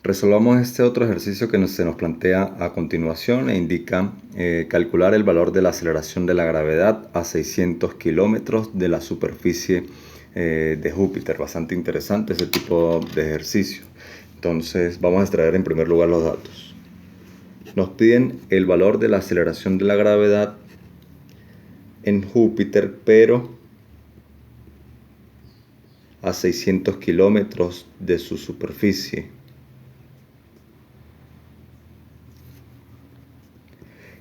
Resolvamos este otro ejercicio que se nos plantea a continuación e indica calcular el valor de la aceleración de la gravedad a 600 kilómetros de la superficie de Júpiter. Bastante interesante ese tipo de ejercicio. Entonces vamos a extraer en primer lugar los datos. Nos piden el valor de la aceleración de la gravedad en Júpiter, pero a 600 kilómetros de su superficie.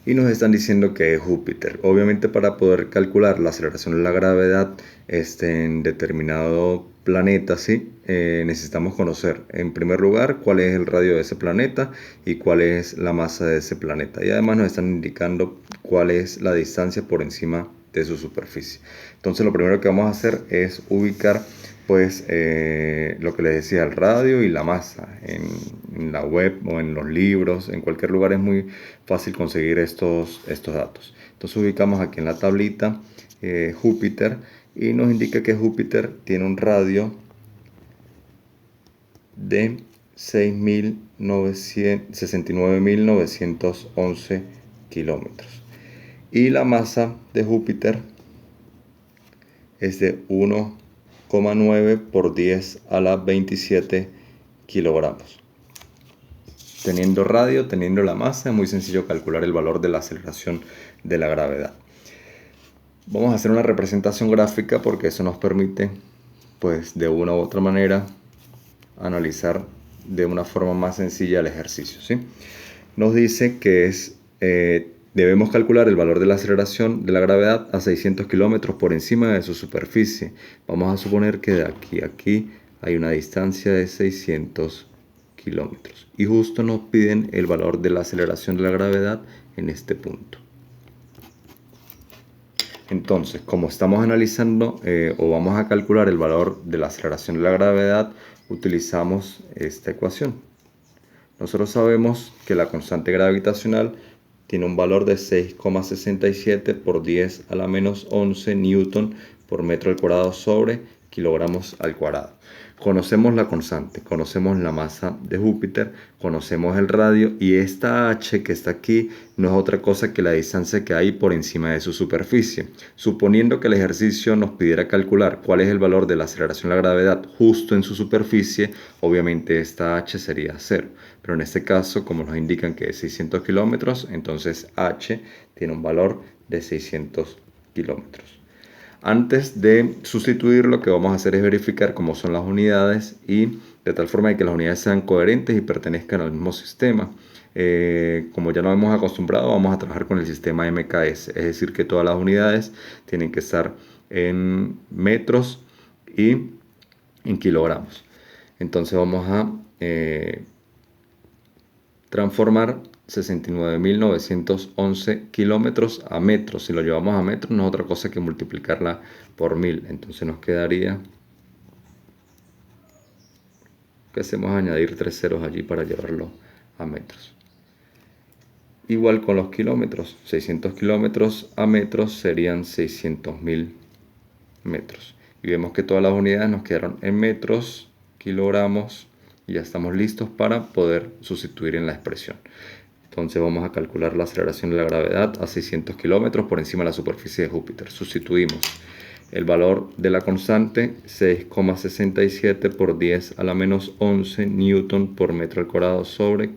Y nos están diciendo que es Júpiter. Obviamente, para poder calcular la aceleración de la gravedad en determinado planeta, ¿sí? Necesitamos conocer en primer lugar cuál es el radio de ese planeta y cuál es la masa de ese planeta. Y además nos están indicando cuál es la distancia por encima de su superficie. Entonces lo primero que vamos a hacer es ubicar lo que les decía, el radio y la masa en la web o en los libros. En cualquier lugar es muy fácil conseguir estos datos. Entonces ubicamos aquí en la tablita Júpiter y nos indica que Júpiter tiene un radio de 69.911 kilómetros y la masa de Júpiter es de 1,9 por 10 a la 27 kilogramos. Teniendo radio, teniendo la masa, es muy sencillo calcular el valor de la aceleración de la gravedad. Vamos a hacer una representación gráfica porque eso nos permite, de una u otra manera, analizar de una forma más sencilla el ejercicio, ¿sí? Nos dice que debemos calcular el valor de la aceleración de la gravedad a 600 kilómetros por encima de su superficie. Vamos a suponer que de aquí a aquí hay una distancia de 600 kilómetros. Y justo nos piden el valor de la aceleración de la gravedad en este punto. Entonces, como estamos analizando o vamos a calcular el valor de la aceleración de la gravedad, utilizamos esta ecuación. Nosotros sabemos que la constante gravitacional tiene un valor de 6,67 por 10 a la menos 11 newton por metro al cuadrado sobre kilogramos al cuadrado. Conocemos la constante, conocemos la masa de Júpiter, conocemos el radio y esta h que está aquí no es otra cosa que la distancia que hay por encima de su superficie. Suponiendo que el ejercicio nos pidiera calcular cuál es el valor de la aceleración de la gravedad justo en su superficie, obviamente esta h sería 0. Pero en este caso, como nos indican que es 600 kilómetros, entonces h tiene un valor de 600 kilómetros. Antes de sustituir, lo que vamos a hacer es verificar cómo son las unidades y de tal forma de que las unidades sean coherentes y pertenezcan al mismo sistema. Como ya nos hemos acostumbrado, vamos a trabajar con el sistema MKS, es decir, que todas las unidades tienen que estar en metros y en kilogramos. Entonces vamos a transformar 69.911 kilómetros a metros. Si lo llevamos a metros no es otra cosa que multiplicarla por 1000. Entonces nos quedaría, que hacemos añadir 3 ceros allí para llevarlo a metros. Igual con los kilómetros, 600 kilómetros a metros serían 600.000 metros. Y vemos que todas las unidades nos quedaron en metros, kilogramos, y ya estamos listos para poder sustituir en la expresión. Entonces vamos a calcular la aceleración de la gravedad a 600 kilómetros por encima de la superficie de Júpiter. Sustituimos el valor de la constante, 6,67 por 10 a la menos 11 newton por metro al cuadrado sobre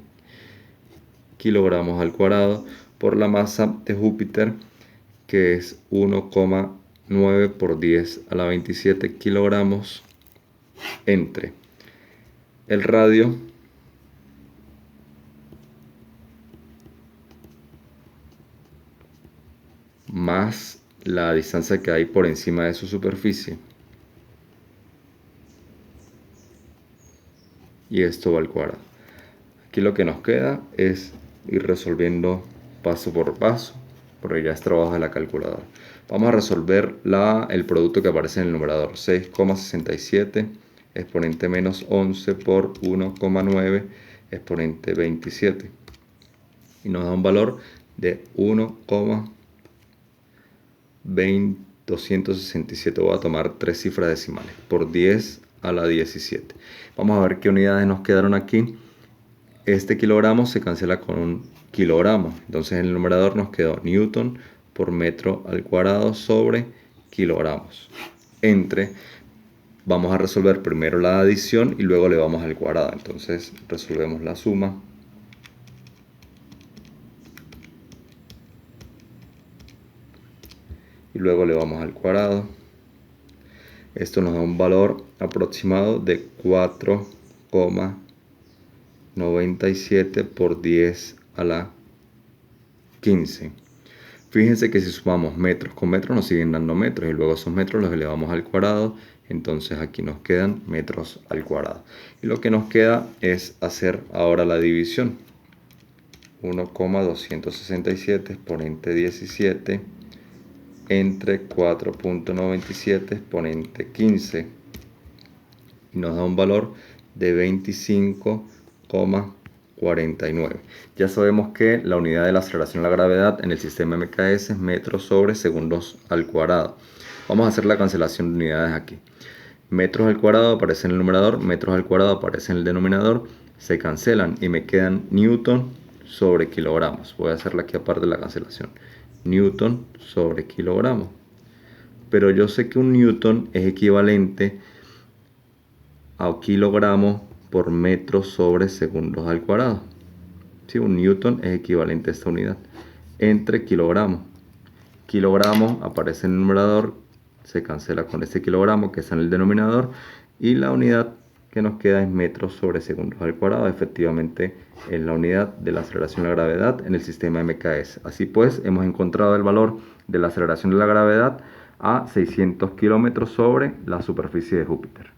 kilogramos al cuadrado, por la masa de Júpiter, que es 1,9 por 10 a la 27 kilogramos, entre el radio más la distancia que hay por encima de su superficie, y esto va al cuadrado. Aquí lo que nos queda es ir resolviendo paso por paso, porque ya es trabajo de la calculadora. Vamos a resolver el producto que aparece en el numerador, 6,67 exponente menos 11 por 1,9 exponente 27, y nos da un valor de 1,267. Voy a tomar 3 cifras decimales por 10 a la 17. Vamos a ver qué unidades nos quedaron aquí. este kilogramo se cancela con un kilogramo. Entonces en el numerador nos quedó newton por metro al cuadrado sobre kilogramos. Vamos a resolver primero la adición y luego le vamos al cuadrado. Entonces resolvemos la suma. Y luego le vamos al cuadrado. Esto nos da un valor aproximado de 4,97 por 10 a la 15. Fíjense que si sumamos metros con metros nos siguen dando metros y luego esos metros los elevamos al cuadrado. Entonces aquí nos quedan metros al cuadrado. Y lo que nos queda es hacer ahora la división. 1,267 exponente 17 entre 4,97 exponente 15 y nos da un valor de 25,49. Ya sabemos que la unidad de la aceleración a la gravedad en el sistema MKS es metros sobre segundos al cuadrado. Vamos a hacer la cancelación de unidades aquí. Metros al cuadrado aparece en el numerador, metros al cuadrado aparece en el denominador, se cancelan y me quedan newton sobre kilogramos. Voy a hacerla aquí aparte de la cancelación. Newton sobre kilogramo. Pero yo sé que un newton es equivalente a kilogramo por metro sobre segundos al cuadrado. ¿Sí? Un newton es equivalente a esta unidad entre kilogramo. Kilogramo aparece en el numerador, se cancela con este kilogramo que está en el denominador y la unidad que nos queda es metros sobre segundos al cuadrado. Efectivamente es la unidad de la aceleración de la gravedad en el sistema MKS. Así pues, hemos encontrado el valor de la aceleración de la gravedad a 600 kilómetros sobre la superficie de Júpiter.